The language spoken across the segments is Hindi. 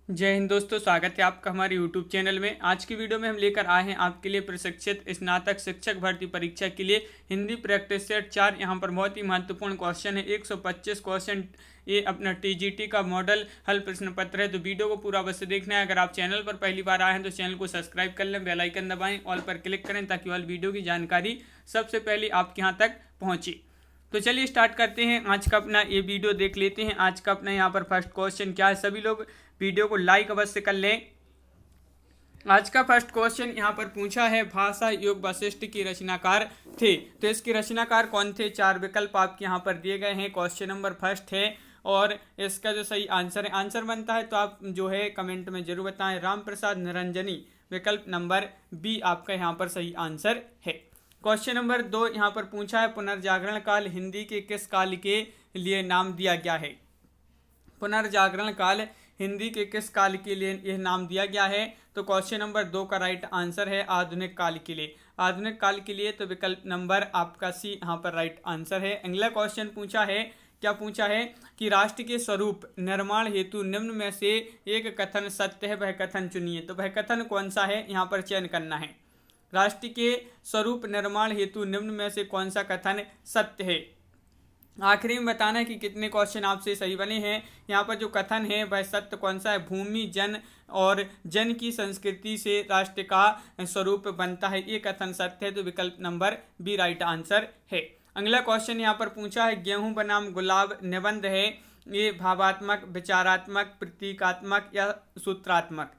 जय हिंद दोस्तों, स्वागत है आपका हमारे YouTube चैनल में। आज की वीडियो में हम लेकर आए हैं आपके लिए प्रशिक्षित स्नातक शिक्षक भर्ती परीक्षा के लिए हिंदी प्रैक्टिस सेट 4। यहाँ पर बहुत ही महत्वपूर्ण क्वेश्चन है, 125 क्वेश्चन। ये अपना TGT का मॉडल हल प्रश्न पत्र है, तो वीडियो को पूरा अवश्य देखना है। अगर आप चैनल पर पहली बार आए हैं तो चैनल को सब्सक्राइब कर लें, बेल आइकन दबाएं, ऑल पर क्लिक करें ताकि ऑल वीडियो की जानकारी सबसे पहले आपके यहाँ तक पहुँचे। तो चलिए स्टार्ट करते हैं। आज का अपना ये वीडियो देख लेते हैं। आज का अपना यहाँ पर फर्स्ट क्वेश्चन क्या है, सभी लोग वीडियो को लाइक अवश्य कर लें। आज का फर्स्ट क्वेश्चन यहाँ पर पूछा है, भाषा योग वशिष्ठ की रचनाकार थे। तो इसके रचनाकार कौन थे? 4 विकल्प आपके यहाँ पर दिए गए हैं। क्वेश्चन नंबर फर्स्ट है और इसका जो सही आंसर बनता है तो आप जो है कमेंट में जरूर बताएं। राम प्रसाद निरंजनी, विकल्प नंबर बी आपका यहाँ पर सही आंसर है। क्वेश्चन नंबर 2 यहाँ पर पूछा है, पुनर्जागरण काल हिंदी के किस काल के लिए नाम दिया गया है? पुनर्जागरण काल हिंदी के किस काल के लिए यह नाम दिया गया है? तो क्वेश्चन नंबर 2 का राइट आंसर है आधुनिक काल के लिए। आधुनिक काल के लिए तो विकल्प नंबर आपका सी यहाँ पर राइट आंसर है। अगला क्वेश्चन पूछा है, क्या पूछा है कि राष्ट्र के स्वरूप निर्माण हेतु निम्न में से एक कथन सत्य है, वह कथन चुनिए। तो वह कथन कौन सा है, यहाँ पर चयन करना है। राष्ट्र के स्वरूप निर्माण हेतु निम्न में से कौन सा कथन सत्य है? आखिरी में बताना है कि कितने क्वेश्चन आपसे सही बने हैं। यहाँ पर जो कथन है वह सत्य कौन सा है? भूमि, जन और जन की संस्कृति से राष्ट्र का स्वरूप बनता है, ये कथन सत्य है, तो विकल्प नंबर बी राइट आंसर है। अगला क्वेश्चन यहाँ पर पूछा है, गेहूं बनाम गुलाब निबंध है, ये भावात्मक, विचारात्मक, प्रतीकात्मक या सूत्रात्मक?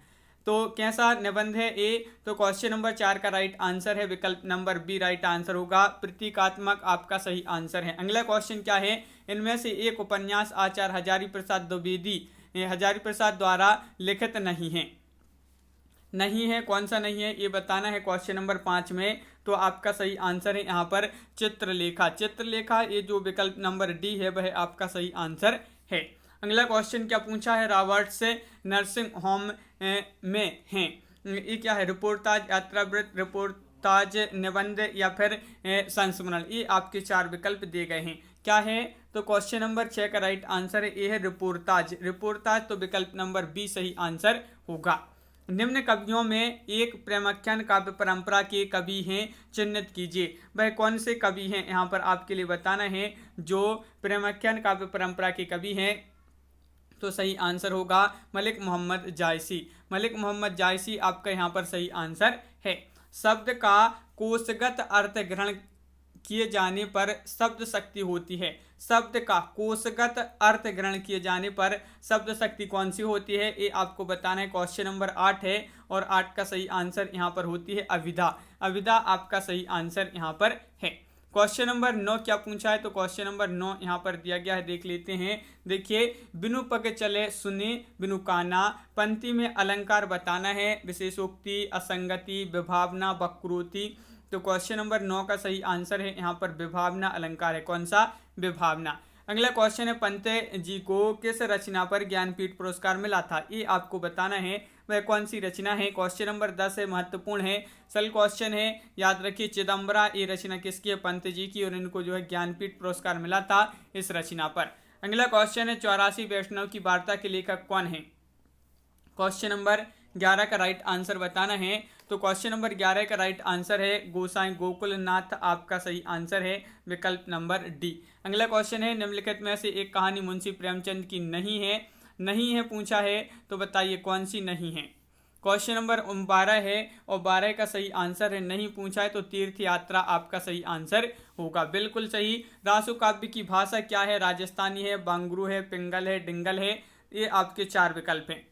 तो कैसा निबंध है ए? तो क्वेश्चन नंबर 4 का राइट आंसर है विकल्प नंबर बी राइट आंसर होगा, प्रतीकात्मक आपका सही आंसर है। अगला क्वेश्चन क्या है, इनमें से एक उपन्यास आचार्य हजारी प्रसाद द्वारा लिखित नहीं है। नहीं है, कौन सा नहीं है ये बताना है क्वेश्चन नंबर 5 में। तो आपका सही आंसर है यहाँ पर चित्रलेखा, ये जो विकल्प नंबर डी है वह आपका सही आंसर है। अगला क्वेश्चन क्या पूछा है, रॉबर्ट्स नर्सिंग होम में हैं, ये क्या है? रिपोर्टाज, यात्रावृत्त, रिपोर्टाज, निबंध या फिर संस्मरण? ये आपके 4 विकल्प दिए गए हैं। क्या है? तो क्वेश्चन नंबर 6 का राइट आंसर है ये है रिपोर्टाज, तो विकल्प नंबर बी सही आंसर होगा। निम्न कवियों में एक प्रेमाख्यान काव्य परंपरा के कवि हैं, चिन्हित कीजिए। वह कौन से कवि हैं, यहाँ पर आपके लिए बताना है जो प्रेमाख्यान काव्य परंपरा के कवि हैं। तो सही आंसर होगा मलिक मोहम्मद जायसी आपका यहाँ पर सही आंसर है। शब्द का कोशगत अर्थ ग्रहण किए जाने पर शब्द शक्ति होती है। शब्द का कोशगत अर्थ ग्रहण किए जाने पर शब्द शक्ति कौन सी होती है, ये आपको बताना है। क्वेश्चन नंबर 8 है और 8 का सही आंसर यहाँ पर होती है अविदा आपका सही आंसर यहाँ पर है। क्वेश्चन नंबर 9 क्या पूछा है, तो क्वेश्चन नंबर 9 यहाँ पर दिया गया है, देख लेते हैं। देखिए, बिनु पग चले सुने बिनु काना, पंक्ति में अलंकार बताना है, विशेषोक्ति, असंगति, विभावना, वक्रोक्ति। तो क्वेश्चन नंबर 9 का सही आंसर है यहाँ पर विभावना अलंकार है। कौन सा? विभावना। अगला क्वेश्चन है, पंत जी को किस रचना पर ज्ञानपीठ पुरस्कार मिला था, ये आपको बताना है वह कौन सी रचना है। क्वेश्चन नंबर 10 है, महत्वपूर्ण है, सल क्वेश्चन है, याद रखिए। चिदम्बरा, ये रचना किसकी है? पंत जी की, और इनको जो है ज्ञानपीठ पुरस्कार मिला था इस रचना पर। अगला क्वेश्चन है, 84 वैष्णव की वार्ता के लेखक कौन है? क्वेश्चन नंबर 11 का राइट आंसर बताना है। तो क्वेश्चन नंबर 11 का राइट आंसर है गोसाई गोकुलनाथ, आपका सही आंसर है विकल्प नंबर डी। अगला क्वेश्चन है, निम्नलिखित में से एक कहानी मुंशी प्रेमचंद की नहीं है पूछा है, तो बताइए कौन सी नहीं है। क्वेश्चन नंबर 12 है और 12 का सही आंसर है नहीं पूछा है, तो तीर्थ यात्रा आपका सही आंसर होगा, बिल्कुल सही। रासो काव्य की भाषा क्या है? राजस्थानी है, बांगरू है, पिंगल है, डिंगल है, ये आपके 4 विकल्प हैं।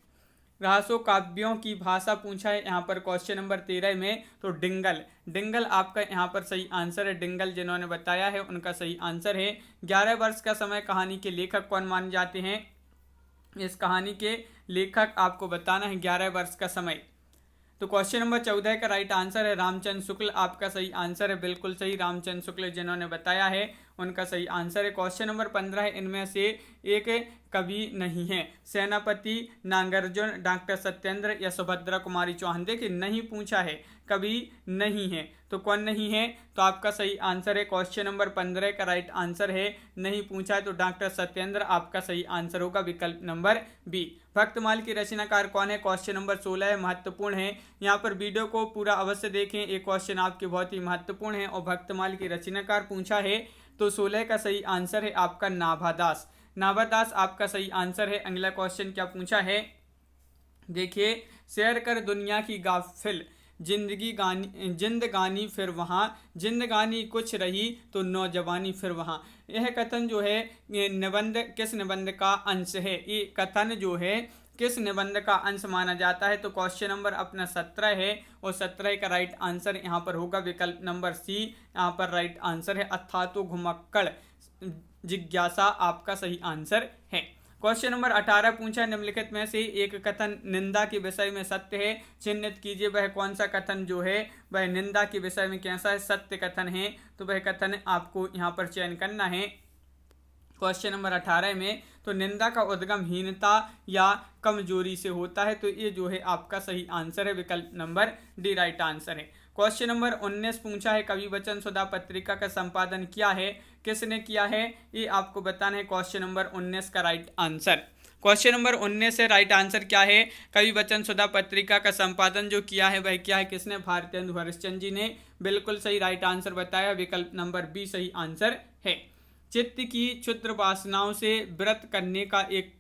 रासो काव्यों की भाषा पूछा है यहाँ पर क्वेश्चन नंबर 13 में, तो डिंगल आपका यहाँ पर सही आंसर है। डिंगल जिन्होंने बताया है उनका सही आंसर है। 11 वर्ष का समय कहानी के लेखक कौन माने जाते हैं? इस कहानी के लेखक आपको बताना है 11 वर्ष का समय। तो क्वेश्चन नंबर 14 का राइट आंसर है रामचंद्र शुक्ल, आपका सही आंसर है, बिल्कुल सही। रामचंद्र शुक्ल जिन्होंने बताया है उनका सही आंसर है। क्वेश्चन नंबर 15 है, इनमें से एक कवि नहीं है, सेनापति, नागार्जुन, डॉक्टर सत्येंद्र या सुभद्रा कुमारी चौहान। देखिए, नहीं पूछा है, कवि नहीं है, तो कौन नहीं है? तो आपका सही आंसर है क्वेश्चन नंबर 15 का राइट आंसर है नहीं पूछा है, तो डॉक्टर सत्येंद्र आपका सही आंसर होगा विकल्प नंबर बी। भक्तमाल की रचनाकार कौन है? क्वेश्चन नंबर 16 है, महत्वपूर्ण है। यहाँ पर वीडियो को पूरा अवश्य देखें, एक क्वेश्चन आपके बहुत ही महत्वपूर्ण है। और भक्तमाल की रचनाकार पूछा है तो 16 का सही आंसर है आपका नाभादास। नाभादास आपका सही आंसर है। अगला क्वेश्चन क्या पूछा है देखिए, शेयर कर दुनिया की गाफिल जिंदगानी फिर वहाँ, जिंदगानी कुछ रही तो नौजवानी फिर वहाँ। यह कथन जो है निबंध किस निबंध का अंश है? ये कथन जो है किस निबंध का अंश माना जाता है? तो क्वेश्चन नंबर अपना 17 है और 17 का राइट आंसर यहाँ पर होगा विकल्प नंबर सी। यहाँ पर राइट आंसर है अथातो घुमक्कड़ जिज्ञासा आपका सही आंसर है। क्वेश्चन नंबर 18 पूछा, निम्नलिखित में से एक कथन निंदा के विषय में सत्य है, चिन्हित कीजिए वह कौन सा कथन जो है वह निंदा के विषय में कैसा है, सत्य कथन है। तो वह कथन आपको यहाँ पर चयन करना है क्वेश्चन नंबर 18 में। तो निंदा का उद्गम हीनता या कमजोरी से होता है, तो ये जो है आपका सही आंसर है, विकल्प नंबर डी राइट आंसर है। क्वेश्चन नंबर 19 पूछा है, कवि वचन सुधा पत्रिका का संपादन किया है, किसने किया है? ये आपको बताना है क्वेश्चन नंबर 19 का राइट आंसर। क्वेश्चन नंबर 19 से राइट आंसर क्या है? कवि वचन सुधा पत्रिका का संपादन जो किया है वह किया है किसने? भारतेंदु हरिश्चंद्र जी ने। बिल्कुल सही राइट आंसर बताया, विकल्प नंबर बी सही आंसर है। चित्त की क्षुद्र वासनाओं से व्रत करने का एक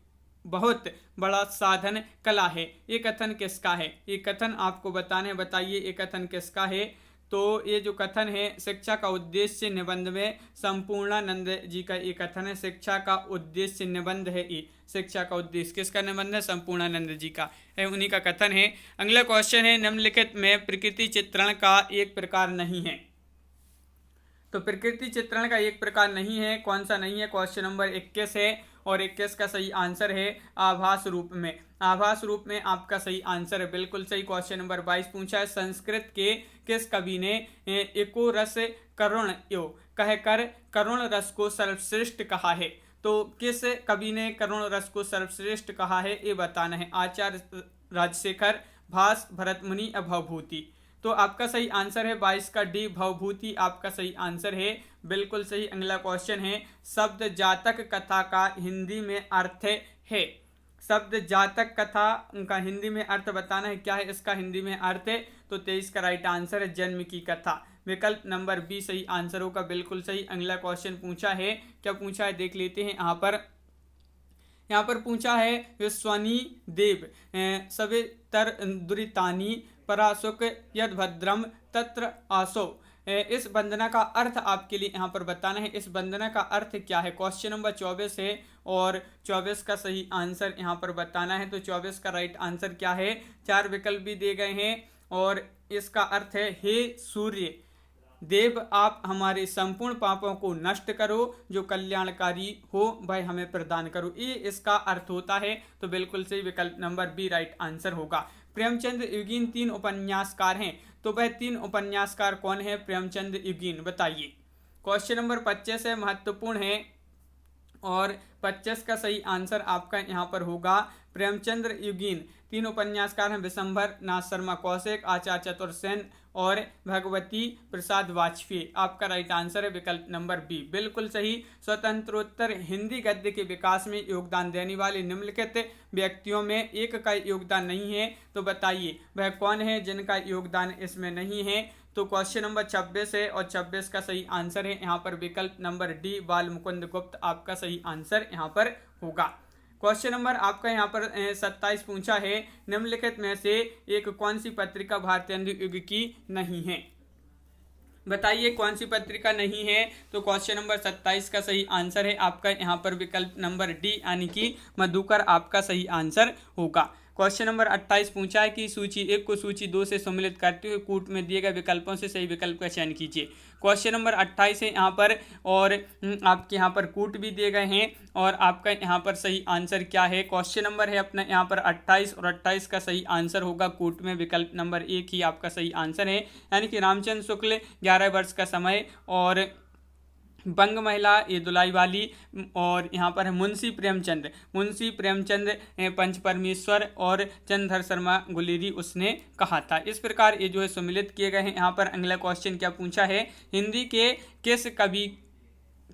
बहुत बड़ा साधन कला है, ये कथन किसका है? ये कथन आपको बताने, बताइए ये कथन किसका है? तो ये जो कथन है शिक्षा का उद्देश्य निबंध में संपूर्णानंद जी का ये कथन है। शिक्षा का उद्देश्य निबंध है ये, शिक्षा का उद्देश्य किसका निबंध है? संपूर्णानंद जी का है, उन्हीं का कथन है। अगला क्वेश्चन है, निम्नलिखित में प्रकृति चित्रण का एक प्रकार नहीं है। तो प्रकृति चित्रण का एक प्रकार नहीं है, कौन सा नहीं है? क्वेश्चन नंबर 21 है और 21 का सही आंसर है आभास रूप में। आभास रूप में आपका सही आंसर है, बिल्कुल सही। क्वेश्चन नंबर 22 पूछा है, संस्कृत के किस कवि ने एको रस करुण यो कहकर करुण रस को सर्वश्रेष्ठ कहा है? तो किस कवि ने करुण रस को सर्वश्रेष्ठ कहा है ये बताना है। आचार्य राजशेखर, भास, भरतमुनि, भवभूति। तो आपका सही आंसर है 22 का डी भवभूति आपका सही आंसर है, बिल्कुल सही। अगला क्वेश्चन है, शब्द जातक कथा का हिंदी में अर्थ है। शब्द जातक कथा उनका हिंदी में अर्थ बताना है, क्या है इसका हिंदी में अर्थ? तो 23 का राइट आंसर है जन्म की कथा, विकल्प नंबर बी सही आंसर होगा, बिल्कुल सही। अगला क्वेश्चन पूछा है, क्या पूछा है देख लेते हैं। यहाँ पर पूछा है, विश्वनी देव सवितर दुरितानी परासुक यद भद्रम तत्र आसो। इस वंदना का अर्थ आपके लिए यहाँ पर बताना है, इस वंदना का अर्थ क्या है? क्वेश्चन नंबर 24 है और 24 का सही आंसर यहाँ पर बताना है। तो 24 का राइट आंसर क्या है? 4 विकल्प भी दिए गए हैं और इसका अर्थ है, हे सूर्य देव आप हमारे संपूर्ण पापों को नष्ट करो, जो कल्याणकारी हो वह हमें प्रदान करो, ये इसका अर्थ होता है। तो बिल्कुल सही, विकल्प नंबर बी राइट आंसर होगा। प्रेमचंद युगीन 3 उपन्यासकार हैं, तो वह 3 उपन्यासकार कौन है? प्रेमचंद युगीन, बताइए। क्वेश्चन नंबर 25 है, महत्वपूर्ण है और 25 का सही आंसर आपका यहाँ पर होगा प्रेमचंद्र युगीन। 3 उपन्यासकार हैं, विशंभर नाथ शर्मा कौशिक, आचार्य चतुर्सेन और भगवती प्रसाद वाजपेयी। आपका राइट आंसर है विकल्प नंबर बी, बिल्कुल सही। स्वतंत्रोत्तर हिंदी गद्य के विकास में योगदान देने वाले निम्नलिखित व्यक्तियों में एक का योगदान नहीं है, तो बताइए वह कौन है जिनका योगदान इसमें नहीं है? तो क्वेश्चन नंबर 26 है और 26 का सही आंसर है यहाँ पर विकल्प नंबर डी बाल मुकुंद गुप्त आपका सही आंसर यहाँ पर होगा। क्वेश्चन नंबर आपका यहाँ पर 27 पूछा है, निम्नलिखित में से एक कौन सी पत्रिका भारतेंदु युग की नहीं है? बताइए कौन सी पत्रिका नहीं है? तो क्वेश्चन नंबर 27 का सही आंसर है आपका यहाँ पर विकल्प नंबर डी यानी कि मधुकर आपका सही आंसर होगा। क्वेश्चन नंबर 28 पूछा है कि सूची 1 को सूची 2 से सम्मिलित करते हुए कूट में दिए गए विकल्पों से सही विकल्प का चयन कीजिए। क्वेश्चन नंबर 28 है यहाँ पर और आपके यहाँ पर कूट भी दिए गए हैं और आपका यहाँ पर सही आंसर क्या है? क्वेश्चन नंबर है अपना यहाँ पर 28 और 28 का सही आंसर होगा कूट में, विकल्प नंबर 1 ही आपका सही आंसर है। यानी कि रामचंद्र शुक्ल 11 वर्ष का समय और बंग महिला ये दुलाई वाली और यहाँ पर है मुंशी प्रेमचंद पंच परमेश्वर और चंद्रधर शर्मा गुलेरी उसने कहा था। इस प्रकार ये जो है सम्मिलित किए गए हैं। यहाँ पर अगला क्वेश्चन क्या पूछा है, हिंदी के किस कवि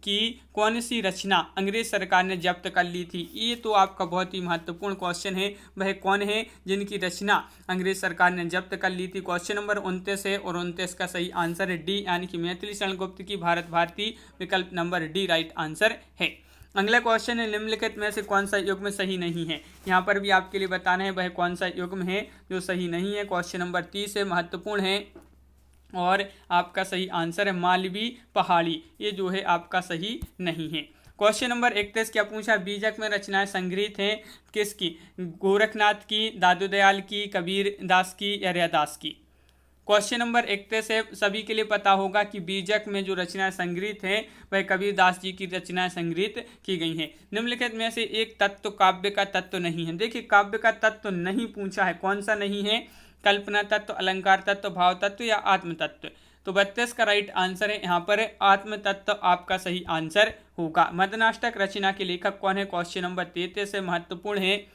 की कौन सी रचना अंग्रेज सरकार ने जब्त कर ली थी? ये तो आपका बहुत ही महत्वपूर्ण क्वेश्चन है। वह कौन है जिनकी रचना अंग्रेज सरकार ने जब्त कर ली थी? क्वेश्चन नंबर 29 है और 29 का सही आंसर है डी, यानी कि मैथिली शरण गुप्त की भारत भारती। विकल्प नंबर डी राइट आंसर है। अगला क्वेश्चन है निम्नलिखित में से कौन सा युग्म सही नहीं है? यहाँ पर भी आपके लिए बताना है वह कौन सा युग्म है जो सही नहीं है। क्वेश्चन नंबर 30 है, महत्वपूर्ण है और आपका सही आंसर है मालवी पहाड़ी। ये जो है आपका सही नहीं है। क्वेश्चन नंबर 31 क्या पूछा? बीजक में रचनाएं संग्रहित हैं किसकी? गोरखनाथ की, दादू दयाल की, कबीर दास की या रैदास की? क्वेश्चन नंबर 31 है, सभी के लिए पता होगा कि बीजक में जो रचनाएं संग्रहित हैं वह कबीर दास जी की रचनाएं संग्रहित की गई हैं। निम्नलिखित में से एक तत्व काव्य का तत्व नहीं है। देखिए काव्य का तत्व नहीं पूछा है, कौन सा नहीं है? कल्पना तत्व, अलंकार तत्व, भाव तत्व या आत्म तत्व? तो 32 का राइट आंसर है यहाँ पर आत्म तत्व आपका सही आंसर होगा। मदनाष्टक रचना के लेखक कौन है? क्वेश्चन नंबर 33 से महत्वपूर्ण है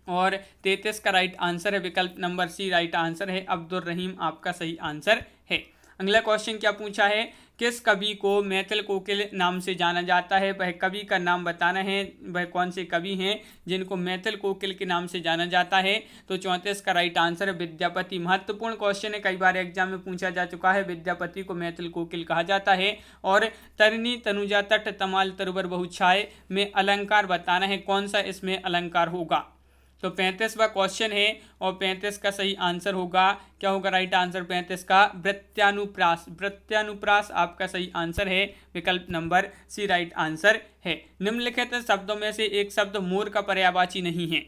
और 33 का राइट आंसर है विकल्प नंबर सी राइट आंसर है अब्दुल रहीम आपका सही आंसर है। अगला क्वेश्चन क्या पूछा है? किस कवि को मैथिल कोकिल नाम से जाना जाता है? वह कवि का नाम बताना है। वह कौन से कवि हैं जिनको मैथिल कोकिल के नाम से जाना जाता है? तो 34 का राइट आंसर है विद्यापति। महत्वपूर्ण क्वेश्चन है, कई बार एग्जाम में पूछा जा चुका है। विद्यापति को मैथिल कोकिल कहा जाता है। और तरनी तनुजा तट तमाल तरुवर बहुछाए में अलंकार बताना है, कौन सा इसमें अलंकार होगा? तो 35वां क्वेश्चन है और 35 का सही आंसर होगा, क्या होगा राइट आंसर 35 का? वृत्यानुप्रास। वृत्यानुप्रास आपका सही आंसर है विकल्प नंबर सी राइट आंसर है। निम्नलिखित शब्दों में से एक शब्द मोर का पर्यायवाची नहीं है।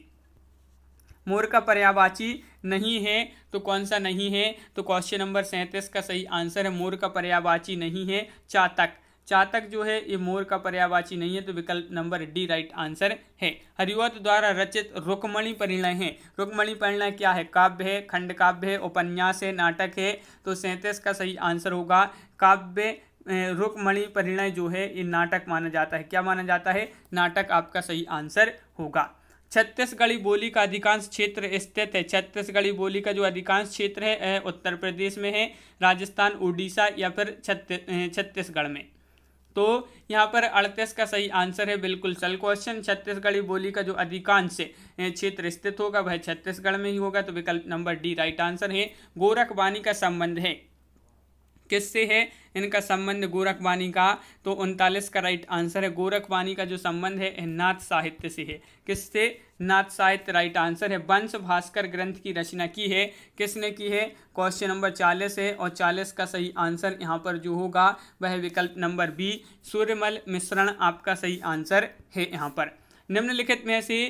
मोर का पर्यायवाची नहीं है तो कौन सा नहीं है? तो क्वेश्चन नंबर 37 का सही आंसर है मोर का पर्यायवाची नहीं है चातक। चातक जो है ये मोर का पर्यायवाची नहीं है, तो विकल्प नंबर डी राइट आंसर है। हरिवंश द्वारा रचित रुक्मणी परिणय है। रुक्मणी परिणय क्या है? काव्य है, खंड काव्य है, उपन्यास है, नाटक है? तो 37 का सही आंसर होगा काव्य। रुक्मणी परिणय जो है ये नाटक माना जाता है। क्या माना जाता है? नाटक आपका सही आंसर होगा। छत्तीसगढ़ी बोली का अधिकांश क्षेत्र स्थित है। छत्तीसगढ़ी बोली का जो अधिकांश क्षेत्र है उत्तर प्रदेश में है, राजस्थान, उड़ीसा या फिर छत्तीसगढ़ में। तो यहाँ पर 38 का सही आंसर है बिल्कुल सल क्वेश्चन। छत्तीसगढ़ी बोली का जो अधिकांश क्षेत्र स्थित होगा वह छत्तीसगढ़ में ही होगा, तो विकल्प नंबर डी राइट आंसर है। गोरखवाणी का संबंध है किससे है? इनका संबंध गोरखवाणी का, तो 39 का राइट आंसर है। गोरखवाणी का जो संबंध है नाथ साहित्य से है। किससे? नाथ साहित्य राइट आंसर है। वंश भास्कर ग्रंथ की रचना की है, किसने की है? क्वेश्चन नंबर 40 है और 40 का सही आंसर यहाँ पर जो होगा वह विकल्प नंबर बी सूर्यमल मिश्रण आपका सही आंसर है यहाँ पर। निम्नलिखित में से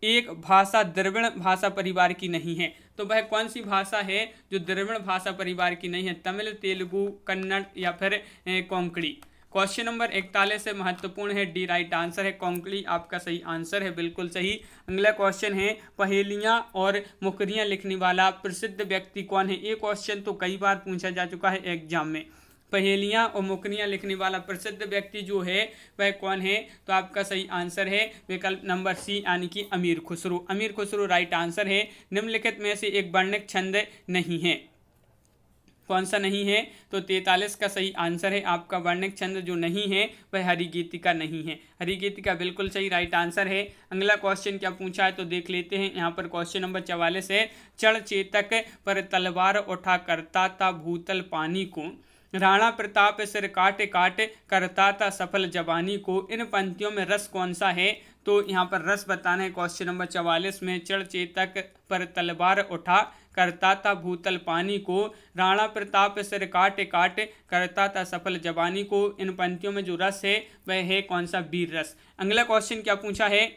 एक भाषा द्रविड़ भाषा परिवार की नहीं है, तो वह कौन सी भाषा है जो द्रविड़ भाषा परिवार की नहीं है? तमिल, तेलुगु, कन्नड़ या फिर कोंकणी? क्वेश्चन नंबर 41 से महत्वपूर्ण है, डी राइट आंसर है कोंकणी आपका सही आंसर है बिल्कुल सही। अगला क्वेश्चन है पहेलियां और मुकरियां लिखने वाला प्रसिद्ध व्यक्ति कौन है? ये क्वेश्चन तो कई बार पूछा जा चुका है एग्जाम में। पहेलियां और मुकरियां लिखने वाला प्रसिद्ध व्यक्ति जो है वह कौन है? तो आपका सही आंसर है विकल्प नंबर सी यानी कि अमीर खुसरो। अमीर खुसरो राइट आंसर है। निम्नलिखित में से एक वर्णिक छंद नहीं है, कौन सा नहीं है? तो 43 का सही आंसर है आपका वर्णिक छंद जो नहीं है वह हरिगीतिका नहीं है। हरिगीतिका बिल्कुल सही राइट आंसर है। अगला क्वेश्चन क्या पूछा है तो देख लेते हैं। यहाँ पर क्वेश्चन नंबर 44 है, चढ़ चेतक पर तलवार उठा करता था भूतल पानी को, राणा प्रताप सिर काटे काटे करता था सफल जवानी को, इन पंक्तियों में रस कौन सा है? तो यहाँ पर रस बताना है क्वेश्चन नंबर 44 में। चढ़ चेतक पर तलवार उठा करता था भूतल पानी को, राणा प्रताप सिर काटे काटे करता था सफल जवानी को, इन पंक्तियों में जो रस है वह है कौन सा? वीर रस। अगला क्वेश्चन क्या पूछा है?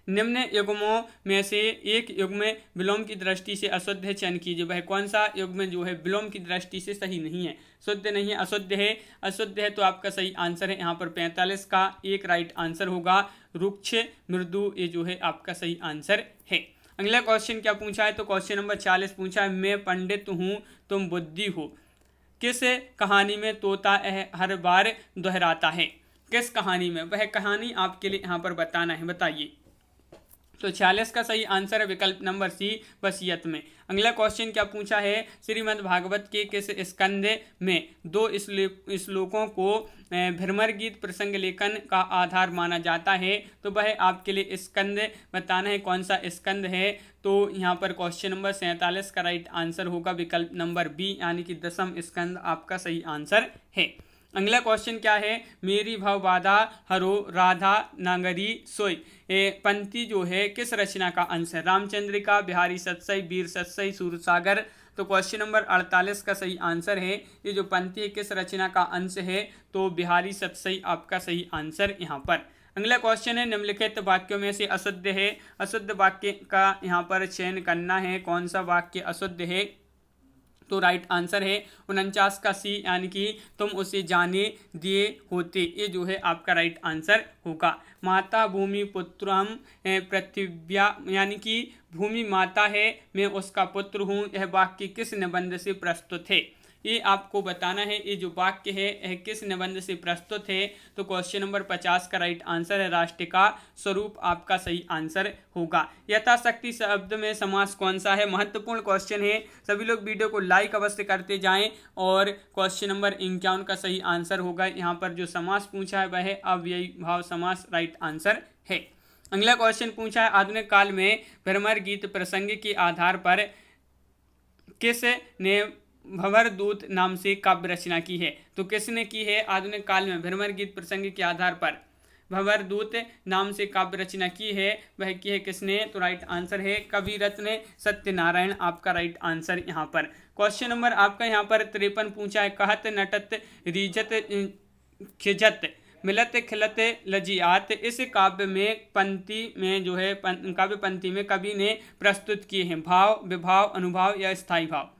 निम्न युग्मों में से एक युग्म विलोम की दृष्टि से अशुद्ध है, चयन कीजिए। वह कौन सा युग्म जो है विलोम की दृष्टि से सही नहीं है? शुद्ध नहीं है, अशुद्ध है। अशुद्ध है तो आपका सही आंसर है यहाँ पर 45 का एक राइट आंसर होगा रुक्ष मृदु, ये जो है आपका सही आंसर है। अगला क्वेश्चन क्या पूछा है तो क्वेश्चन नंबर 40 पूछा है, मैं पंडित हूँ तुम बुद्धि हो, किस कहानी में तोता हर बार दोहराता है? किस कहानी में? वह कहानी आपके लिए यहाँ पर बताना है, बताइए। तो 46 का सही आंसर है विकल्प नंबर सी, वसीयत में। अगला क्वेश्चन क्या पूछा है, श्रीमद् भागवत के किस स्कंद में 2 श्लोकों को भ्रमर गीत प्रसंग लेखन का आधार माना जाता है। तो वह आपके लिए स्कंद बताना है, कौन सा स्कंद है। तो यहाँ पर क्वेश्चन नंबर 47 का राइट आंसर होगा विकल्प नंबर बी, यानी कि 10वां स्कंद आपका सही आंसर है। अगला क्वेश्चन क्या है, मेरी भव बाधा हरो राधा नागरी सोई, पंक्ति जो है किस रचना का अंश है। रामचंद्रिका, बिहारी सतसई, वीर सतसई, सूरसागर। तो क्वेश्चन नंबर 48 का सही आंसर है, ये जो पंक्ति है किस रचना का अंश है। तो बिहारी सतसई आपका सही आंसर यहाँ पर। अगला क्वेश्चन है, निम्नलिखित वाक्यों में से अशुद्ध है, अशुद्ध वाक्य का यहाँ पर चयन करना है, कौन सा वाक्य अशुद्ध है। तो राइट आंसर है 49 का सी, यानी कि तुम उसे जाने दिए होते, ये जो है आपका राइट आंसर होगा। माता भूमि पुत्र हम पृथिव्या, यानी कि भूमि माता है, मैं उसका पुत्र हूँ, यह वाक्य किस निबंध से प्रस्तुत है। ये आपको बताना है, ये जो वाक्य है यह किस निबंध से प्रस्तुत है। तो क्वेश्चन नंबर 50 का राइट आंसर है राष्ट्र का स्वरूप आपका सही आंसर होगा। यथाशक्ति शब्द में समास कौन सा है, महत्वपूर्ण क्वेश्चन है, सभी लोग वीडियो को लाइक अवश्य करते जाएं। और क्वेश्चन नंबर 51 का सही आंसर होगा, यहाँ पर जो समास पूछा है वह है अव्ययी भाव समास, राइट आंसर है। अगला क्वेश्चन पूछा है, आधुनिक काल में भ्रमर गीत प्रसंग के आधार पर किस ने भंवरदूत नाम से काव्य रचना की है। तो किसने की है, आधुनिक काल में भ्रमर गीत प्रसंग के आधार पर भंवरदूत नाम से काव्य रचना की है, वह की है किसने। तो राइट आंसर है कविरत्न सत्यनारायण, आपका राइट आंसर यहाँ पर। क्वेश्चन नंबर आपका यहाँ पर 53 पूछा है, कहत नटत रीजत खिजत मिलत खिलत लजियात, इस काव्य में पंक्ति में जो है काव्य पंक्ति में कवि ने प्रस्तुत किए हैं भाव, विभाव, अनुभाव या स्थायी भाव।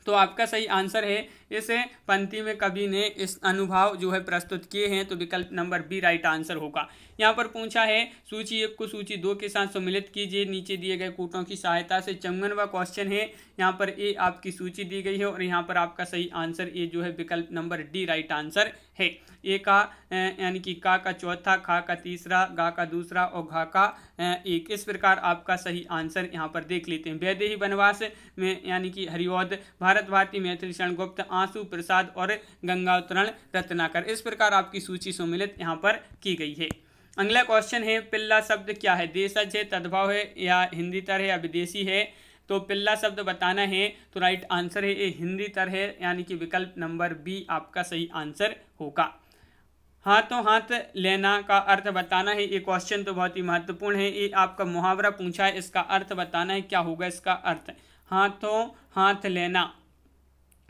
तो आपका सही आंसर है, इस पंक्ति में कवि ने इस अनुभाव जो है प्रस्तुत किए हैं। तो विकल्प नंबर बी राइट आंसर होगा। यहाँ पर पूछा है, सूची 1 को सूची 2 के साथ सम्मिलित कीजिए, नीचे दिए गए कूटों की सहायता से। 54वां क्वेश्चन है, यहाँ पर ए आपकी सूची दी गई है और यहाँ पर आपका सही आंसर ए जो है विकल्प नंबर डी राइट आंसर है। ए का यानी कि का चौथा, खा का तीसरा, गा का दूसरा और घा का एक, इस प्रकार आपका सही आंसर यहाँ पर देख लेते हैं। वैदेही वनवास में यानी कि हरिऔध, भारत भारती, मैथिली शरण गुप्त, आंसू प्रसाद और गंगावतरण रत्नाकर, इस प्रकार आपकी सूची सम्मिलित यहाँ पर की गई है। अगला क्वेश्चन है, पिल्ला शब्द क्या है, देशज है, तद्भव है या हिंदी तर है या विदेशी है। तो पिल्ला शब्द बताना है, तो राइट आंसर है ये हिंदी तर है, यानी कि विकल्प नंबर बी आपका सही आंसर होगा। हाथों हाथ लेना का अर्थ बताना है, ये क्वेश्चन तो बहुत ही महत्वपूर्ण है, ये आपका मुहावरा पूछा है, इसका अर्थ बताना है, क्या होगा इसका अर्थ, हाथों हाथ लेना।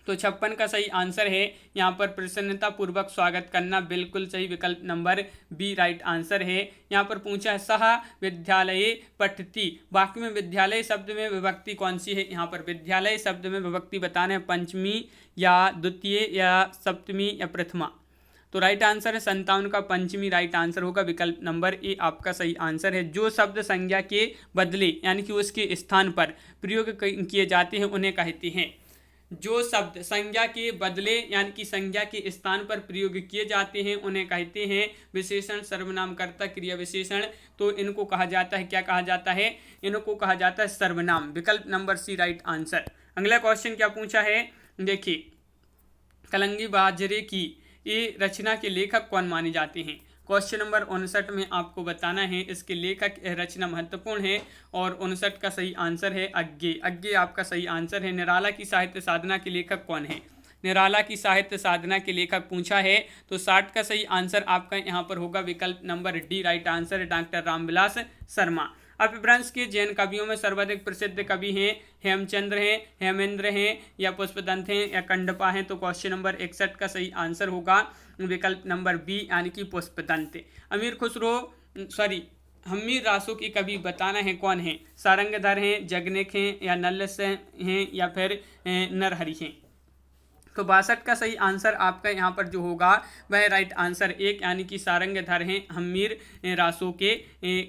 तो 56 का सही आंसर है, यहाँ पर प्रसन्नता पूर्वक स्वागत करना, बिल्कुल सही, विकल्प नंबर बी राइट आंसर है। यहाँ पर पूछा है, सह विद्यालय पठती, वाक्य में विद्यालय शब्द में विभक्ति कौन सी है। यहाँ पर विद्यालय शब्द में विभक्ति बताना है, पंचमी या द्वितीय या सप्तमी या प्रथमा। तो राइट आंसर है 57 का पंचमी राइट आंसर होगा, विकल्प नंबर ए आपका सही आंसर है। जो शब्द संज्ञा के बदले यानी कि उसके स्थान पर प्रयोग किए जाते हैं उन्हें कहते हैं, जो शब्द संज्ञा के बदले यानी कि संज्ञा के स्थान पर प्रयोग किए जाते हैं उन्हें कहते हैं विशेषण, सर्वनाम, कर्ता, क्रिया विशेषण। तो इनको कहा जाता है, क्या कहा जाता है, इनको कहा जाता है सर्वनाम, विकल्प नंबर सी राइट आंसर। अगला क्वेश्चन क्या पूछा है, देखिए, कलंगी बाजरे की ये रचना के लेखक कौन माने जाते हैं। क्वेश्चन नंबर 59 में आपको बताना है, इसके लेखक रचना महत्वपूर्ण है और 59 का सही आंसर है अज्ञे, अज्ञे आपका सही आंसर है। निराला की साहित्य साधना के लेखक कौन है, निराला की साहित्य साधना के लेखक पूछा है, तो 60 का सही आंसर आपका यहाँ पर होगा, विकल्प नंबर डी राइट आंसर है, डॉक्टर रामविलास शर्मा। अपभ्रंश के जैन कवियों में सर्वाधिक प्रसिद्ध कवि हैं, हेमचंद्र हैं, हेमेंद्र हैं या पुष्पदंत हैं या कंडपा हैं। तो क्वेश्चन नंबर 61 का सही आंसर होगा, विकल्प नंबर बी यानी कि पुष्पदंत। हम्मीर रासो के कवि बताना है कौन है, सारंगधर हैं, जगनेक हैं या नल्लस हैं या फिर नरहरि हैं। तो 62 का सही आंसर आपका यहाँ पर जो होगा वह राइट आंसर 1 यानी कि सारंगधर हैं हम्मीर रासो के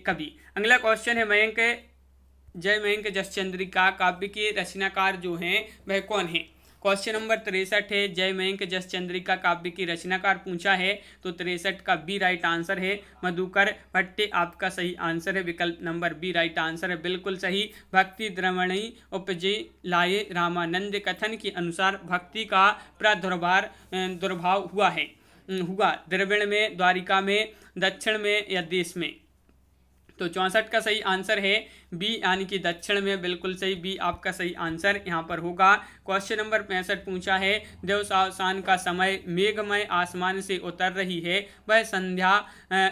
कवि। अगला क्वेश्चन है, मयंक जयमयंक जसचंद्रिका काव्य के रचनाकार जो हैं वह कौन है। क्वेश्चन नंबर 63 है, जयमयंक जस चंद्रिका काव्य की रचनाकार पूछा है, तो 63 का बी राइट आंसर है। मधुकर भट्टे आपका सही आंसर है, विकल्प नंबर बी राइट आंसर है, बिल्कुल सही। भक्ति द्रवणी उपजे लाए रामानंद, कथन के अनुसार भक्ति का दुर्भाव हुआ द्रविड़ में, द्वारिका में, दक्षिण में या देश में। तो 64 का सही आंसर है बी, यानी कि दक्षिण में, बिल्कुल सही, बी आपका सही आंसर यहाँ पर होगा। क्वेश्चन नंबर 65 पूछा है, देवसावसान का समय, मेघमय आसमान से उतर रही है, वह संध्या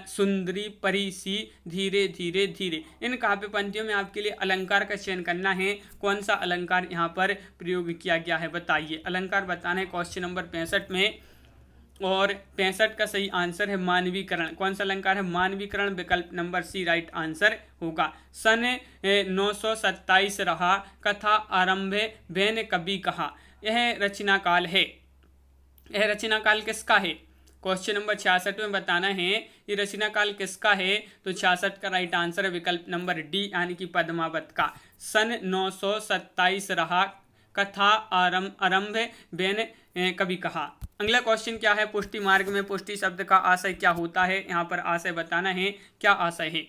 सुंदरी परी सी धीरे धीरे धीरे। इन काव्य पंक्तियों में आपके लिए अलंकार का चयन करना है, कौन सा अलंकार यहाँ पर प्रयोग किया गया है बताइए। अलंकार बताना है क्वेश्चन नंबर 65 में, और 65 का सही आंसर है मानवीकरण। कौन सा अलंकार है? मानवीकरण, विकल्प नंबर सी राइट आंसर होगा। सन 927 रहा, कथा आरंभे बैन कभी कहा, यह रचना काल है। यह रचना काल किसका है? क्वेश्चन नंबर 66 में बताना है ये रचना काल किसका है। तो 66 का राइट आंसर है विकल्प नंबर डी, यानी कि पद्मावत का। सन 927 रहा, कथा आरंभ बैन कभी कहा। अगला क्वेश्चन क्या है? पुष्टि मार्ग में पुष्टि शब्द का आशय क्या होता है? यहाँ पर आशय बताना है, क्या आशय है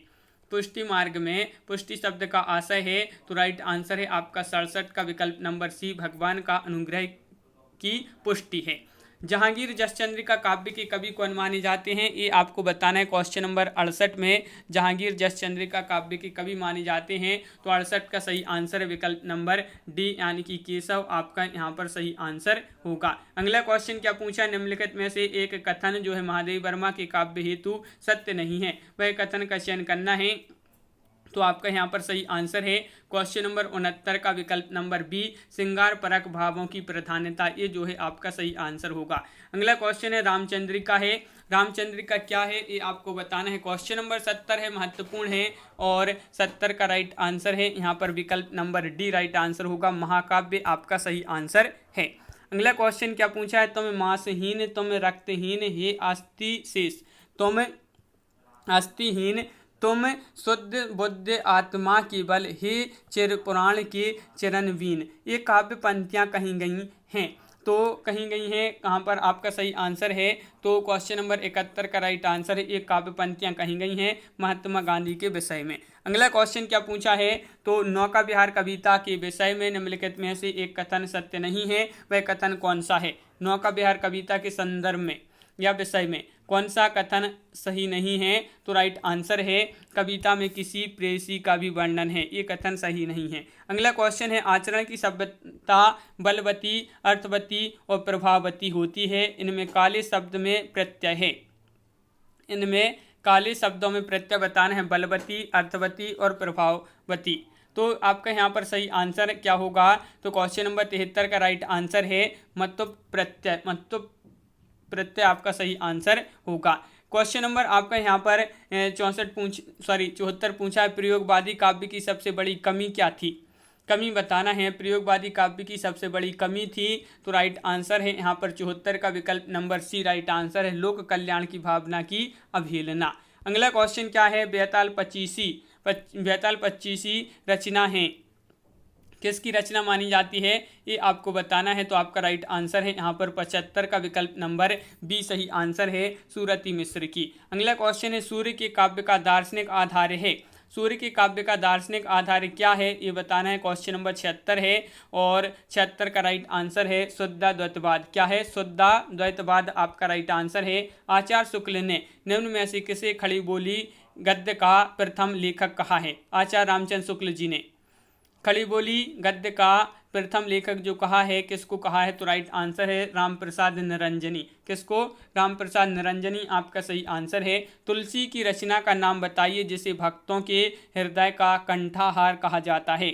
पुष्टि मार्ग में? पुष्टि शब्द का आशय है, तो राइट आंसर है आपका 67 का विकल्प नंबर सी, भगवान का अनुग्रह की पुष्टि है। जहांगीर जसचंद्रिका काव्य के कवि कौन माने जाते हैं? ये आपको बताना है क्वेश्चन नंबर 68 में। जहांगीर जसचंद्रिका काव्य के कवि माने जाते हैं, तो 68 का सही आंसर है विकल्प नंबर डी, यानी कि केशव आपका यहाँ पर सही आंसर होगा। अगला क्वेश्चन क्या पूछा? निम्नलिखित में से एक कथन जो है महादेव वर्मा के काव्य हेतु सत्य नहीं है, वह कथन का चयन करना है। तो आपका यहाँ पर सही आंसर है क्वेश्चन नंबर 69 का विकल्प नंबर बी, श्रृंगार परक भावों की प्रधानता, ये जो है आपका सही आंसर होगा। अगला क्वेश्चन है रामचंद्रिका है। रामचंद्रिका क्या है ये आपको बताना है। क्वेश्चन नंबर 70 है, महत्वपूर्ण है, और 70 का राइट आंसर है यहाँ पर विकल्प नंबर डी राइट आंसर होगा। महाकाव्य आपका सही आंसर है। अगला क्वेश्चन क्या पूछा है? तुम मांसहीन, तुम रक्तहीन, हे अस्थि शेष, तुम अस्थिहीन, तुम शुद्ध बुद्ध आत्मा केवल, हे चिर पुराण के चिरनवीन। ये काव्य पंक्तियाँ कहीं गई हैं, तो कहीं गई हैं कहाँ पर? आपका सही आंसर है तो क्वेश्चन नंबर 71 का राइट आंसर है, ये काव्य पंक्तियाँ कहीं गई हैं महात्मा गांधी के विषय में। अगला क्वेश्चन क्या पूछा है? तो नौका विहार कविता के विषय में निम्नलिखित में से एक कथन सत्य नहीं है, वह कथन कौन सा है? नौका विहार कविता के संदर्भ में या विषय में कौन सा कथन सही नहीं है? तो राइट आंसर है कविता में किसी प्रेयसी का भी वर्णन है, ये कथन सही नहीं है। अगला क्वेश्चन है, आचरण की सभ्यता बलवती, अर्थवती और प्रभावती होती है, इनमें काले शब्द में प्रत्यय है। इनमें काले शब्दों में प्रत्यय बताना है, बलवती, अर्थवती और प्रभावती। तो आपका यहाँ पर सही आंसर क्या होगा? तो क्वेश्चन नंबर 73 का राइट आंसर है महत्व प्रत्यय, महत्व प्रत्यय आपका सही आंसर होगा। क्वेश्चन नंबर आपका यहाँ पर 74 पूछा है, प्रयोगवादी काव्य की सबसे बड़ी कमी क्या थी? कमी बताना है, प्रयोगवादी काव्य की सबसे बड़ी कमी थी, तो राइट आंसर है यहाँ पर 74 का विकल्प नंबर सी राइट आंसर है, लोक कल्याण की भावना की अवहेलना। अगला क्वेश्चन क्या है? बेताल पच्चीसी रचना है, किसकी रचना मानी जाती है? ये आपको बताना है, तो आपका राइट आंसर है यहाँ पर 75 का विकल्प नंबर बी सही आंसर है, सूरती मिश्र की। अगला क्वेश्चन है, सूर्य के काव्य का दार्शनिक आधार है। सूर्य के काव्य का दार्शनिक आधार क्या है ये बताना है। क्वेश्चन नंबर 76 है, और 76 का राइट आंसर है शुद्धाद्वैतवाद। क्या है? शुद्धाद्वैतवाद आपका राइट आंसर है। आचार्य शुक्ल ने निम्न में से किसे खड़ी बोली गद्य का प्रथम लेखक कहा है? आचार्य रामचंद्र शुक्ल जी ने खड़ी बोली गद्य का प्रथम लेखक जो कहा है, किसको कहा है? तो राइट आंसर है रामप्रसाद निरंजनी। किसको? रामप्रसाद निरंजनी आपका सही आंसर है। तुलसी की रचना का नाम बताइए जिसे भक्तों के हृदय का कंठाहार कहा जाता है।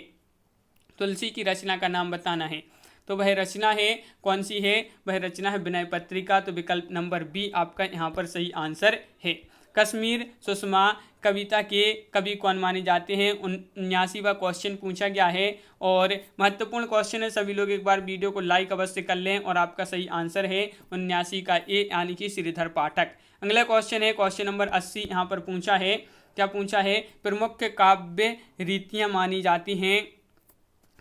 तुलसी की रचना का नाम बताना है, तो वह रचना है कौन सी है? वह रचना है विनय पत्रिका, तो विकल्प नंबर बी आपका यहाँ पर सही आंसर है। कश्मीर सुषमा कविता के कवि कौन माने जाते हैं? 79वां क्वेश्चन पूछा गया है, और महत्वपूर्ण क्वेश्चन है, सभी लोग एक बार वीडियो को लाइक अवश्य कर लें। और आपका सही आंसर है 79 का ए, यानी कि श्रीधर पाठक। अगला क्वेश्चन है क्वेश्चन नंबर 80, यहाँ पर पूछा है, क्या पूछा है? प्रमुख काव्य रीतियाँ मानी जाती हैं,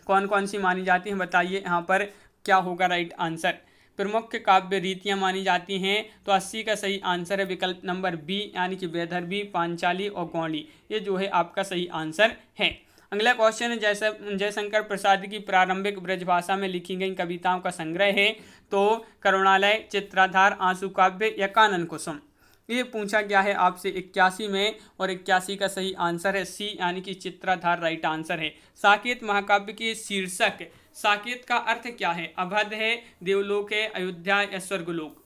कौन कौन सी मानी जाती हैं बताइए। यहाँ पर क्या होगा राइट आंसर। प्रमुख काव्य रीतियां मानी जाती हैं, तो 80 का सही आंसर है विकल्प नंबर बी, यानी कि वैदर्भी, पांचाली और गौड़ी। ये जो है आपका सही आंसर है। अगला क्वेश्चन है, जयशंकर प्रसाद की प्रारंभिक ब्रजभाषा में लिखी गई कविताओं का संग्रह है, तो करुणालय, चित्राधार, आंसू काव्य या कानन कुसुम। ये पूछा गया है आपसे 81 में, और 81 का सही आंसर है सी, यानी कि चित्राधार राइट आंसर है। साकेत महाकाव्य के शीर्षक, साकेत का अर्थ क्या है? अवध है, देवलोक है, अयोध्या या स्वर्गलोक।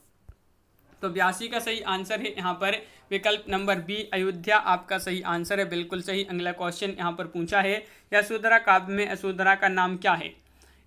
तो 82 का सही आंसर है यहाँ पर विकल्प नंबर बी, अयोध्या आपका सही आंसर है, बिल्कुल सही। अगला क्वेश्चन यहाँ पर पूछा है, यशोधरा काव्य में यशोधरा का नाम क्या है?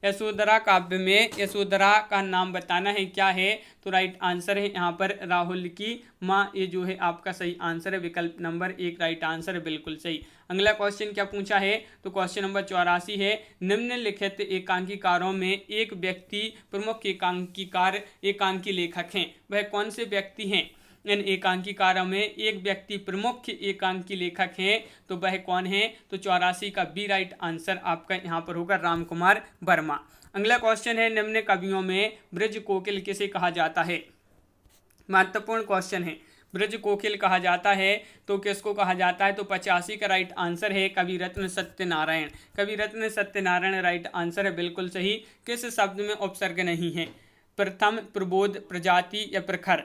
यशोधरा काव्य में यशोधरा का नाम बताना है, क्या है? तो राइट आंसर है यहाँ पर राहुल की माँ। ये जो है आपका सही आंसर है, विकल्प नंबर 1 राइट आंसर है, बिल्कुल सही। अगला क्वेश्चन क्या पूछा है? तो क्वेश्चन नंबर 84 है, निम्नलिखित एकांकीकारों में एक व्यक्ति प्रमुख एकांकीकार एकांकी लेखक हैं, वह कौन से व्यक्ति हैं? इन एकांकीकारों में एक व्यक्ति प्रमुख एकांकी लेखक हैं, तो वह कौन है? तो 84 का बी राइट आंसर आपका यहाँ पर होगा राम कुमार वर्मा। अगला क्वेश्चन है, निम्न कवियों में ब्रज कोकिल किसे कहा जाता है? महत्वपूर्ण क्वेश्चन है। ब्रज कोकिल कहा जाता है तो किसको कहा जाता है? तो 85 का राइट आंसर है कवि रत्न सत्यनारायण। कवि रत्न सत्यनारायण राइट आंसर है, बिल्कुल सही। किस शब्द में उपसर्ग नहीं है? प्रथम, प्रबोध, प्रजाति या प्रखर।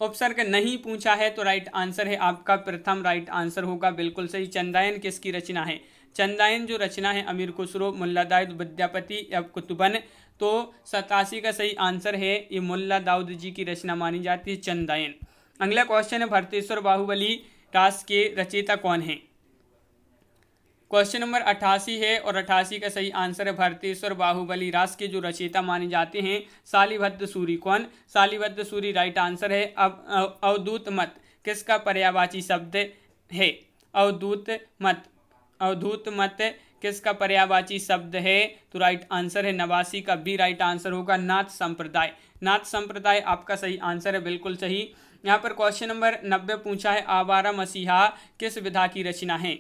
उपसर्ग नहीं पूछा है तो राइट आंसर है आपका प्रथम राइट आंसर होगा, बिल्कुल सही। चंदायन किसकी रचना है? चंदायन जो रचना है अमीर खुसरो, मुल्ला दाऊद विद्यापति या कुतुबन। तो 87 का सही आंसर है ये मुल्ला दाऊद जी की रचना मानी जाती है, चंदायन। अगला क्वेश्चन है, भरतेश्वर बाहुबली रास के रचयिता कौन है? क्वेश्चन नंबर 88 है, और 88 का सही आंसर है भरतेश्वर बाहुबली रास के जो रचयिता माने जाते हैं शालिभद्र सूरी। कौन? शालिभद्र सूरी राइट आंसर है। अब अवधूत मत किसका पर्यायवाची शब्द है? अवधूत मत, अवधूत मत किसका पर्यायवाची शब्द है? तो राइट आंसर है 89 का बी राइट आंसर होगा नाथ संप्रदाय। नाथ संप्रदाय आपका सही आंसर है, बिल्कुल सही। यहाँ पर क्वेश्चन नंबर 90 पूछा है, आवारा मसीहा किस विधा की रचना है?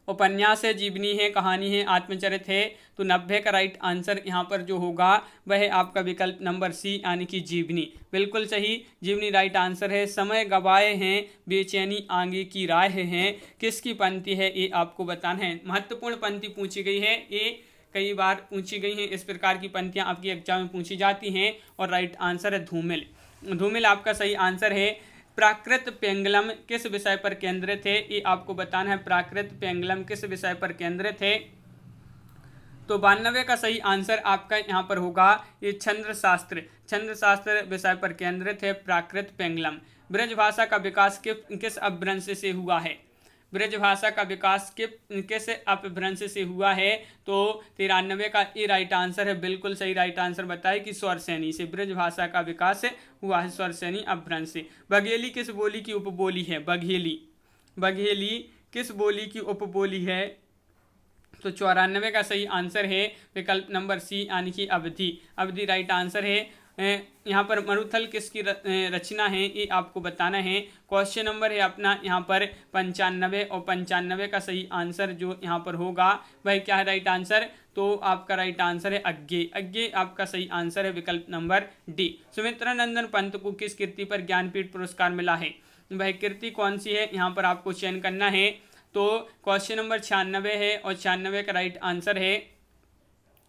उपन्यास है, जीवनी है, कहानी है, आत्मचरित है। तो 90 का राइट आंसर यहाँ पर जो होगा वह आपका विकल्प नंबर सी, यानी कि जीवनी, बिल्कुल सही। जीवनी राइट आंसर है। समय गवाए हैं, बेचैनी आगे की राह है, किसकी पंक्ति है? ये आपको बताना है। महत्वपूर्ण पंक्ति पूछी गई है, ये कई बार पूछी गई हैं। इस प्रकार की पंक्तियाँ आपकी एग्जाम में पूछी जाती हैं, और राइट आंसर है धूमिल। धूमिल आपका सही आंसर है। प्राकृत पेंगलम किस विषय पर केंद्रित है? ये आपको बताना है, प्राकृत पेंगलम किस विषय पर केंद्रित है? तो 92 का सही आंसर आपका यहाँ पर होगा ये छंद्र शास्त्र विषय पर केंद्रित है प्राकृत पेंगलम। ब्रजभाषा का विकास किस अपभ्रंश से हुआ है? ब्रजभाषा का विकास किस अपभ्रंश से हुआ है? तो 93 का ए राइट आंसर है, बिल्कुल सही राइट आंसर बताए कि स्वरसेनी से ब्रजभाषा का विकास हुआ है, स्वरसेनी अपभ्रंश से। बघेली किस बोली की उपबोली है? बघेली किस बोली की उपबोली है? तो 94 का सही आंसर है विकल्प नंबर सी, यानी कि अवधि राइट आंसर है। यहाँ पर मरुथल किसकी रचना है? ये आपको बताना है। क्वेश्चन नंबर है अपना यहाँ पर 95, और 95 का सही आंसर जो यहाँ पर होगा वह क्या है राइट आंसर? तो आपका राइट आंसर है अज्ञे आपका सही आंसर है, विकल्प नंबर डी। सुमित्रा नंदन पंत को किस कृति पर ज्ञानपीठ पुरस्कार मिला है? वह कृति कौन सी है? यहाँ पर आपको चयन करना है। तो क्वेश्चन नंबर 96 है, और 96 का राइट आंसर है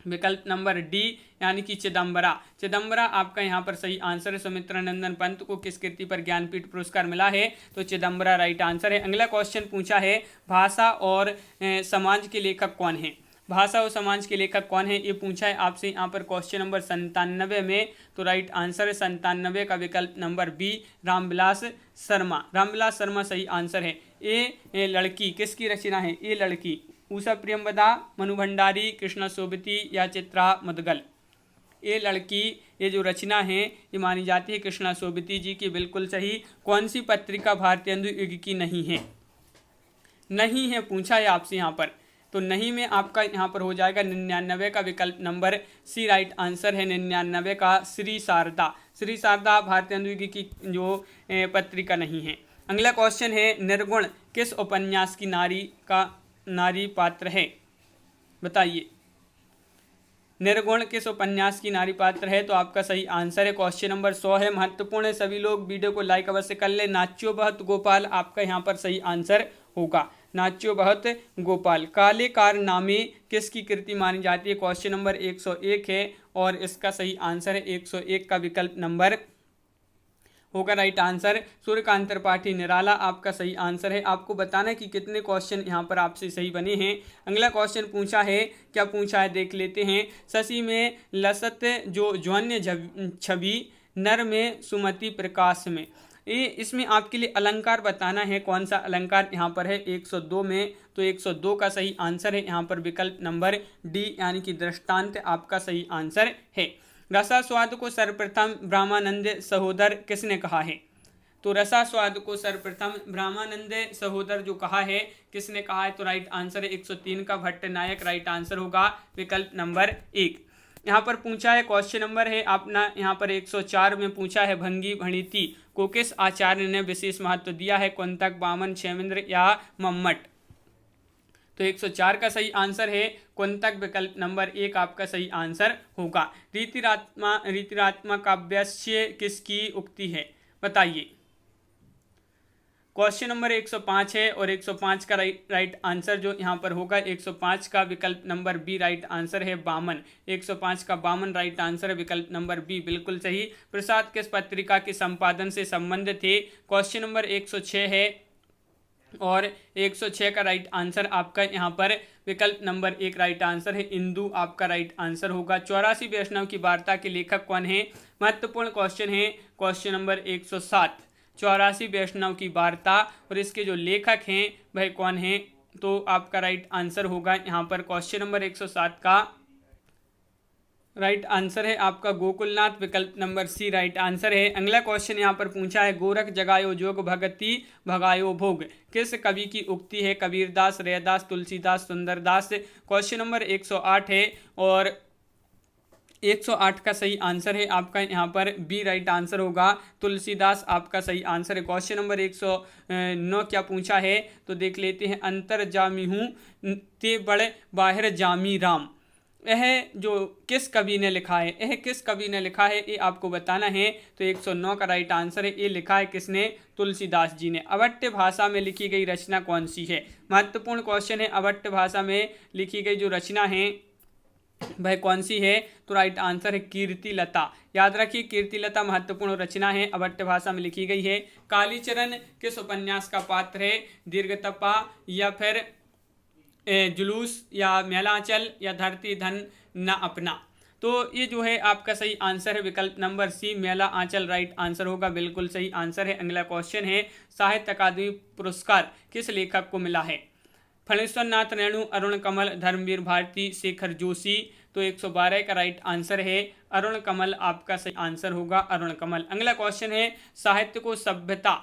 विकल्प नंबर डी, यानी कि चिदम्बरा आपका यहाँ पर सही आंसर है। सुमित्रा नंदन पंत को किस कृति पर ज्ञानपीठ पुरस्कार मिला है? तो चिदम्बरा राइट आंसर है। अगला क्वेश्चन पूछा है, भाषा और समाज के लेखक कौन है? भाषा और समाज के लेखक कौन है? ये पूछा है आपसे यहाँ पर क्वेश्चन नंबर 97 में। तो राइट आंसर है 97 का विकल्प नंबर बी, रामविलास शर्मा सही आंसर है। ये लड़की किसकी रचना है? ये लड़की उषा प्रियंवदा, मनु भंडारी, कृष्णा सोबती या चित्रा मुदगल। ये लड़की ये जो रचना है ये मानी जाती है कृष्णा सोबती जी की, बिल्कुल सही। कौन सी पत्रिका भारतीय हिंदू युग की नहीं है पूछा है आपसे यहाँ पर। तो नहीं में आपका यहाँ पर हो जाएगा 99 का विकल्प नंबर सी राइट आंसर है। 99 का श्री शारदा भारतीय हिंदू युग की जो पत्रिका नहीं है। अगला क्वेश्चन है, निर्गुण किस उपन्यास की नारी पात्र है? बताइए। निर्गुण किस उपन्यास की नारी पात्र है? तो आपका सही आंसर है क्वेश्चन नंबर 100 है। महत्वपूर्ण है, सभी लोग वीडियो को लाइक अवश्य कर ले। नाच्यो बहुत गोपाल आपका यहाँ पर सही आंसर होगा, नाच्यो बहुत गोपाल। काले कारनामे किसकी कृति मानी जाती है? क्वेश्चन नंबर 101 है और इसका सही आंसर है 101 का विकल्प नंबर होगा राइट आंसर सूर्यकांत त्रिपाठी निराला आपका सही आंसर है। आपको बताना है कि कितने क्वेश्चन यहाँ पर आपसे सही बने हैं। अगला क्वेश्चन पूछा है, क्या पूछा है देख लेते हैं। शशि में लसत जो ज्वन्य छवि, नर में सुमति प्रकाश में, ये इसमें आपके लिए अलंकार बताना है। कौन सा अलंकार यहाँ पर है? 102 में, तो 102 का सही आंसर है यहाँ पर विकल्प नंबर डी यानी कि दृष्टांत आपका सही आंसर है। रसास्वाद को सर्वप्रथम ब्रह्मानंद सहोदर किसने कहा है? तो रसास्वाद को सर्वप्रथम ब्रह्मानंद सहोदर जो कहा है, किसने कहा है? तो राइट आंसर है 103 का भट्टनायक राइट आंसर होगा विकल्प नंबर 1। यहाँ पर पूछा है क्वेश्चन नंबर है अपना यहाँ पर 104 में पूछा है, भंगी भणिति को किस आचार्य ने विशेष महत्व दिया है? कुंतक, वामन, क्षेमेंद्र या मम्मट? तो 104 का सही आंसर है कुंतक विकल्प नंबर 1 आपका सही आंसर होगा। रीतिरात्मा काव्यस्य किसकी उक्ति है? बताइए। क्वेश्चन नंबर 105 है और 105 का राइट आंसर जो यहाँ पर होगा 105 का विकल्प नंबर बी राइट आंसर है वामन। 105 का वामन राइट आंसर है विकल्प नंबर बी बिल्कुल सही। प्रसाद किस पत्रिका के संपादन से संबंधित थे? क्वेश्चन नंबर 106 है और 106 का राइट आंसर आपका यहाँ पर विकल्प नंबर 1 राइट आंसर है इंदु आपका राइट आंसर होगा। 84 वैष्णव की वार्ता के लेखक कौन है? महत्वपूर्ण क्वेश्चन है क्वेश्चन नंबर 107। 84 वैष्णव की वार्ता और इसके जो लेखक हैं वह कौन है? तो आपका राइट आंसर होगा यहाँ पर क्वेश्चन नंबर 107 का राइट आंसर है आपका गोकुलनाथ विकल्प नंबर सी राइट आंसर है। अगला क्वेश्चन यहाँ पर पूछा है, गोरख जगायो जोग भगति भगायो भोग किस कवि की उक्ति है? कबीरदास, रैदास, तुलसीदास, सुंदरदास। क्वेश्चन नंबर 108 है और 108 का सही आंसर है आपका यहाँ पर बी राइट आंसर होगा, तुलसीदास आपका सही आंसर है। क्वेश्चन नंबर 109 क्या पूछा है? तो देख लेते हैं। अंतर जामी हूँ ते बड़े बाहर जामी राम, यह जो किस कवि ने लिखा है? यह किस कवि ने लिखा है ये आपको बताना है। तो 109 का राइट आंसर है, ये लिखा है किसने? तुलसीदास जी ने। अवट्य भाषा में लिखी गई रचना कौन सी है? महत्वपूर्ण क्वेश्चन है। अवट्य भाषा में लिखी गई जो रचना है वह कौन सी है? तो राइट आंसर है कीर्तिलता। याद रखिए कीर्तिलता महत्वपूर्ण रचना है, अवट्य भाषा में लिखी गई है। कालीचरण किस उपन्यास का पात्र है? दीर्घतपा या फिर जुलूस या मेलांचल या धरती धन न अपना? तो ये जो है आपका सही आंसर है विकल्प नंबर सी मेला आंचल राइट आंसर होगा, बिल्कुल सही आंसर है। अगला क्वेश्चन है, साहित्य अकादमी पुरस्कार किस लेखक को मिला है? फणीश्वर नाथ रेणु, अरुण कमल, धर्मवीर भारती, शेखर जोशी। तो 112 का राइट आंसर है अरुण कमल आपका सही आंसर होगा, अरुण कमल। अगला क्वेश्चन है, साहित्य को सभ्यता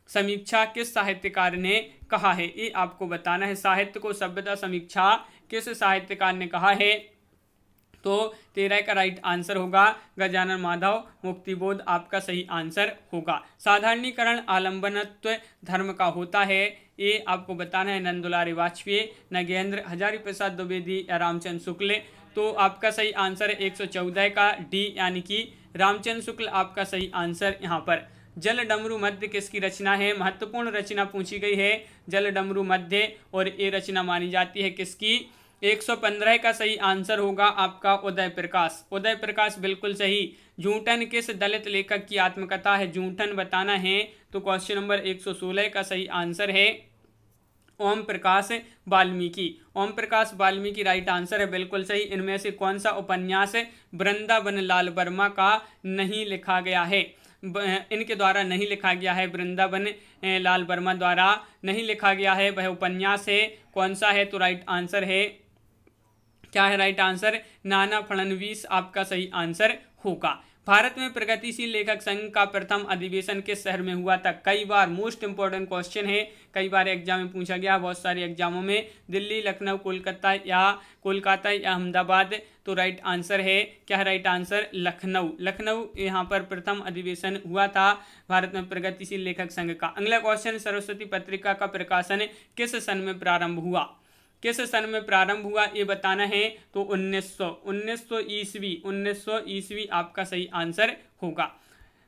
समीक्षा किस साहित्यकार ने कहा है? ये आपको बताना है। साहित्य को सभ्यता समीक्षा किस साहित्यकार ने कहा है? तो 13 का राइट आंसर होगा गजानन माधव। मुक्तिबोध आपका सही आंसर होगा। साधारणीकरण आलंबनत्व धर्म का होता है, ये आपको बताना है। नंदुलारी वाजपेयी, नगेंद्र, हजारी प्रसाद द्विवेदी या रामचंद्र शुक्ल। तो आपका सही आंसर है 114 का डी यानी कि रामचंद्र शुक्ल आपका सही आंसर यहाँ पर। जल डमरू मध्य किसकी रचना है? महत्वपूर्ण रचना पूछी गई है जल डमरू मध्य और ये रचना मानी जाती है किसकी? 115 का सही आंसर होगा आपका उदय प्रकाश। उदय प्रकाश बिल्कुल सही। जूठन किस दलित लेखक की आत्मकथा है? जूठन बताना है। तो क्वेश्चन नंबर 116 का सही आंसर है ओम प्रकाश वाल्मीकि। ओम प्रकाश वाल्मीकि राइट आंसर है, बिल्कुल सही। इनमें से कौन सा उपन्यास वृंदावन लाल वर्मा का नहीं लिखा गया है? इनके द्वारा नहीं लिखा गया है, वृंदावन लाल वर्मा द्वारा नहीं लिखा गया है वह उपन्यास है, कौन सा है? तो राइट आंसर है, क्या है राइट आंसर? नाना फडणवीस आपका सही आंसर होगा। भारत में प्रगतिशील लेखक संघ का प्रथम अधिवेशन किस शहर में हुआ था? कई बार मोस्ट इंपॉर्टेंट क्वेश्चन है, कई बार एग्जाम में पूछा गया, बहुत सारे एग्जामों में। दिल्ली, लखनऊ, कोलकाता या अहमदाबाद। तो राइट आंसर है, क्या है राइट आंसर? लखनऊ। लखनऊ यहाँ पर प्रथम अधिवेशन हुआ था भारत में प्रगतिशील लेखक संघ का। अगला क्वेश्चन, सरस्वती पत्रिका का प्रकाशन किस सन में प्रारंभ हुआ? किस सन में प्रारंभ हुआ ये बताना है, तो 1900 ईस्वी, 1900 ईस्वी आपका सही आंसर होगा।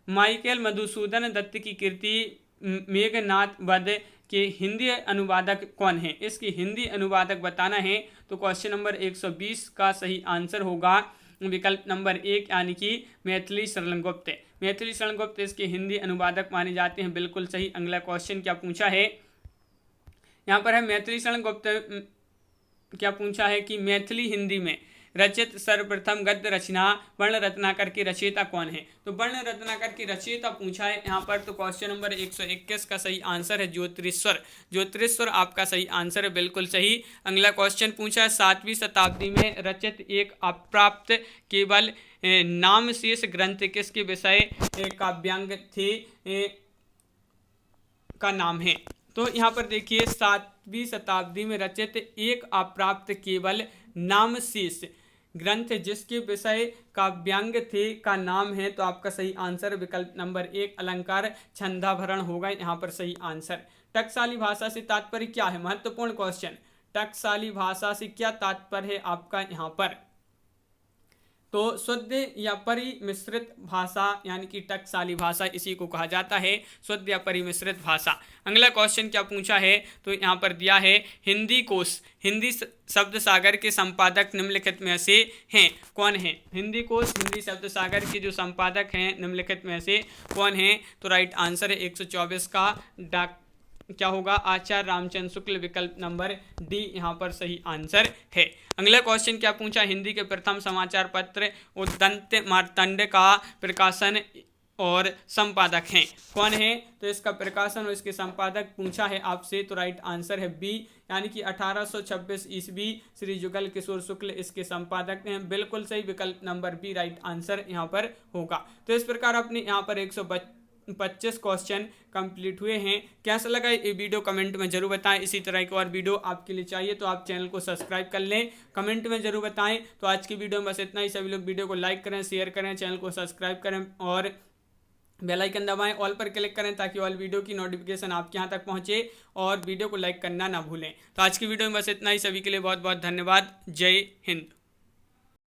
माइकल मधुसूदन दत्त की कृति मेघनाद वध के हिंदी अनुवादक कौन है? इसकी हिंदी अनुवादक बताना है, तो क्वेश्चन नंबर 120 का सही आंसर होगा विकल्प नंबर 1 यानी कि मैथिली शरण गुप्त। मैथिली शरण गुप्त इसके हिंदी अनुवादक माने जाते हैं, बिल्कुल सही। अगला क्वेश्चन क्या पूछा है यहाँ पर है, मैथिली शरण गुप्त क्या पूछा है कि मैथिली हिंदी में रचित सर्वप्रथम गद्य रचना वर्ण रत्नाकर की रचयिता कौन है? तो वर्ण रत्नाकर की रचयिता पूछा है यहाँ पर, तो क्वेश्चन नंबर 121 का सही आंसर है ज्योतिरीश्वर। ज्योतिरीश्वर आपका सही आंसर है, बिल्कुल सही। अगला क्वेश्चन पूछा है, 7वीं शताब्दी में रचित एक अप्राप्त केवल नाम शेष ग्रंथ किसके विषय काव्यांग थे का नाम है? तो यहाँ पर देखिए 7वीं शताब्दी में रचित एक अप्राप्त केवल नाम शेष ग्रंथ जिसके विषय काव्यांग थे का नाम है, तो आपका सही आंसर विकल्प नंबर 1 अलंकार छंदाभरण होगा यहाँ पर सही आंसर। टकसाली भाषा से तात्पर्य क्या है? महत्वपूर्ण क्वेश्चन, टकसाली भाषा से क्या तात्पर्य है आपका यहाँ पर? तो शुद्ध या परिमिश्रित भाषा यानी कि टकसाली भाषा इसी को कहा जाता है, शुद्ध या परिमिश्रित भाषा। अगला क्वेश्चन क्या पूछा है, तो यहाँ पर दिया है हिंदी कोश, हिंदी शब्द सागर के संपादक निम्नलिखित में से हैं, कौन है? हिंदी कोश, हिंदी शब्द सागर के जो संपादक हैं निम्नलिखित में से कौन है? तो राइट आंसर है 124 का क्या होगा? आचार्य रामचंद्र शुक्ल, विकल्प नंबर डी यहाँ पर सही आंसर है। अगला क्वेश्चन क्या पूछा, हिंदी के प्रथम समाचार पत्र उद्दंत मार्तंड का प्रकाशन और संपादक हैं, कौन है? तो इसका प्रकाशन और इसके संपादक पूछा है आपसे, तो राइट आंसर है बी यानी कि 1826 ईस्वी श्री जुगल किशोर शुक्ल इसके संपादक हैं, बिल्कुल सही। विकल्प नंबर बी राइट आंसर यहाँ पर होगा। तो इस प्रकार अपने यहाँ पर 125 क्वेश्चन कंप्लीट हुए हैं। कैसा लगा ये वीडियो कमेंट में जरूर बताएं। इसी तरह की और वीडियो आपके लिए चाहिए तो आप चैनल को सब्सक्राइब कर लें, कमेंट में जरूर बताएं। तो आज की वीडियो में बस इतना ही। सभी लोग वीडियो को लाइक करें, शेयर करें, चैनल को सब्सक्राइब करें और बेल आइकन दबाएं, ऑल पर क्लिक करें ताकि ऑल वीडियो की नोटिफिकेशन आपके यहाँ तक पहुँचे और वीडियो को लाइक करना ना भूलें। तो आज की वीडियो में बस इतना ही। सभी के लिए बहुत बहुत धन्यवाद। जय हिंद।